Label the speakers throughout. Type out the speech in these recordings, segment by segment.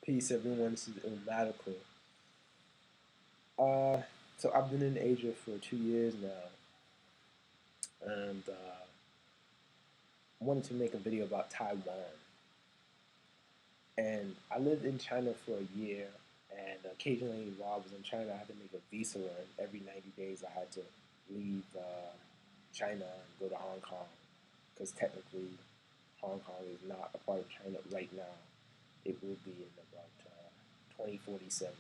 Speaker 1: Peace, everyone. This is Medical. Uh, so I've been in Asia for 2 years now, and I wanted to make a video about Taiwan. And I lived in China for a year, and occasionally while I was in China, I had to make a visa run. Every 90 days, I had to leave China and go to Hong Kong, because technically Hong Kong is not a part of China right now. It will be in about 2047.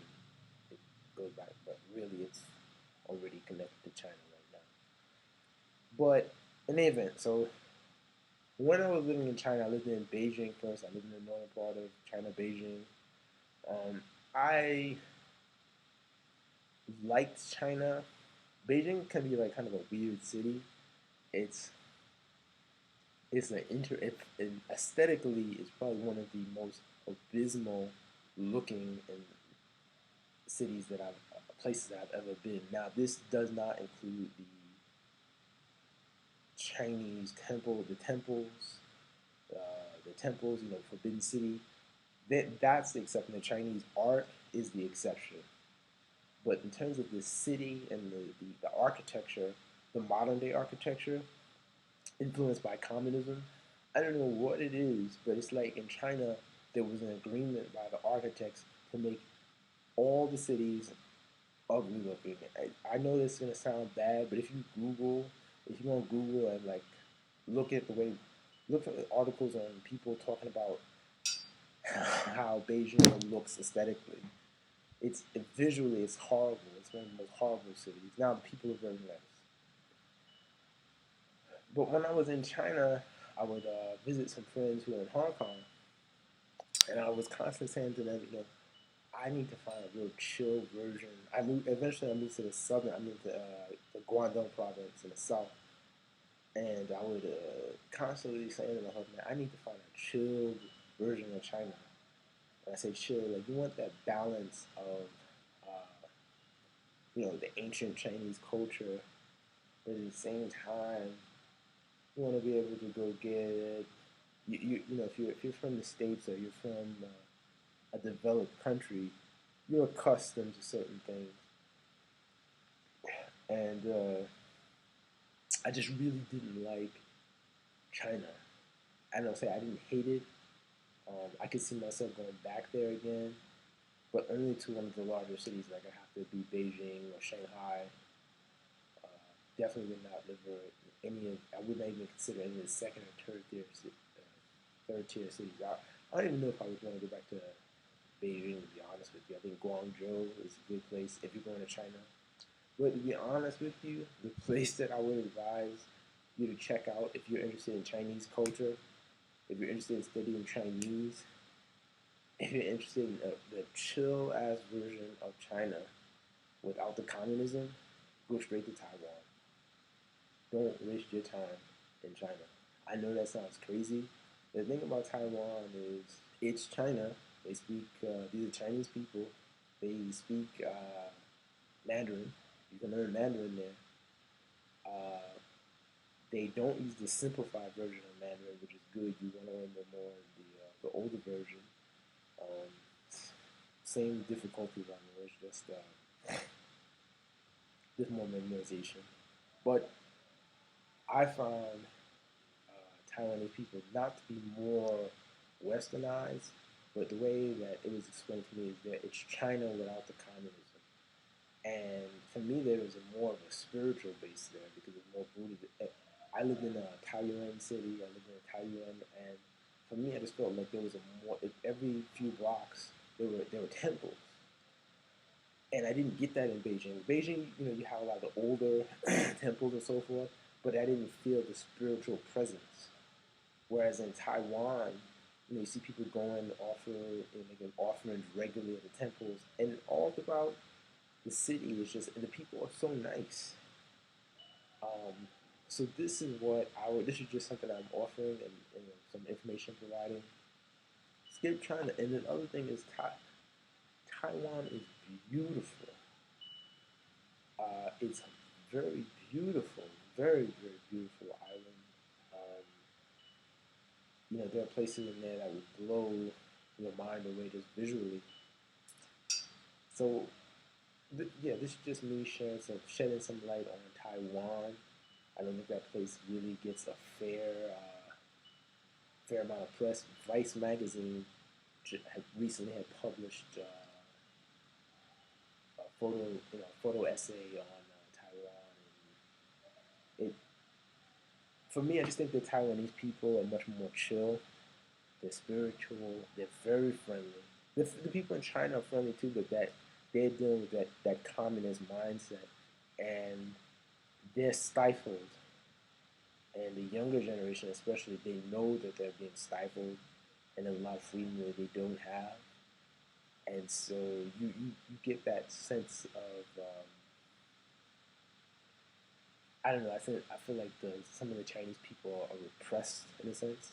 Speaker 1: It goes back, but really it's already connected to China right now. But in any event, so when I was living in China, I lived in Beijing first. I lived in the northern part of China, Beijing. I liked China. Beijing can be like kind of a weird city. It's it's an aesthetically, it's probably one of the most abysmal looking and cities that I've places that I've ever been. Now, this does not include the Chinese the temples, Forbidden City. That's the exception. The Chinese art is the exception. But in terms of the city and the architecture, the modern day architecture, influenced by communism, I don't know what it is, but it's like in China, there was an agreement by the architects to make all the cities ugly looking. I know this is gonna sound bad, but if you go on Google and like look at the way, look at articles on people talking about how Beijing looks aesthetically. Visually, it's horrible. It's one of the most horrible cities. Now the people are very nice, but when I was in China, I would visit some friends who were in Hong Kong, and I was constantly saying to them, I need to find a real chill version. Eventually I moved to the southern. I moved to the Guangdong province in the south, and I would constantly say to myself, man, I need to find a chill version of China. And I say chill, like you want that balance of, the ancient Chinese culture, but at the same time, you want to be able to go get, if you're from the States or you're from a developed country, you're accustomed to certain things. And I just really didn't like China. I don't say I didn't hate it. I could see myself going back there again, but only to one of the larger cities. Like I have to be Beijing or Shanghai. Uh, Definitely would not live any of. I would not even consider any of the second or third tier cities. I don't even know if I would want to go back to Beijing. To be honest with you, I think Guangzhou is a good place if you're going to China. But to be honest with you, the place that I would advise you to check out if you're interested in Chinese culture, if you're interested in studying Chinese, if you're interested in the chill ass version of China without the communism, go straight to Taiwan. Don't waste your time in China. I know that sounds crazy. The thing about Taiwan is it's China. They speak, these are Chinese people. They speak Mandarin. You can learn Mandarin there. Uh, they don't use the simplified version of Mandarin, which is good. You want to learn the older version. Um, Same difficulty level. It's just more memorization. But I found Taiwanese people not to be more westernized, but the way that it was explained to me is that it's China without the communism. And for me, there was more of a spiritual base there because it's more rooted. I lived in a Taiyuan city. I lived in a Taiyuan, and for me, I just felt like there was a more. Every few blocks, there were temples, and I didn't get that in Beijing. Beijing, you have a lot of the older temples and so forth, but I didn't feel the spiritual presence. Whereas in Taiwan, you see people going making offerings regularly at the temples, and all throughout the city is just, and the people are so nice. Um, so this is just something I'm offering and some information providing. Skip China, and then other thing is Taiwan is beautiful. It's a very beautiful, very very beautiful island. Um, there are places in there that would blow your mind away just visually. So yeah, this is just me shedding some light on Taiwan. I don't think that place really gets a fair amount of press. Vice magazine recently had published a photo essay on Taiwan. And it for me, I just think the Taiwanese people are much more chill. They're spiritual. They're very friendly. The people in China are friendly too, but they're dealing with that communist mindset, and they're stifled. And the younger generation, especially, they know that they're being stifled, and there's a lot of freedom that they don't have. And so you get that sense of I don't know. I feel like some of the Chinese people are repressed in a sense,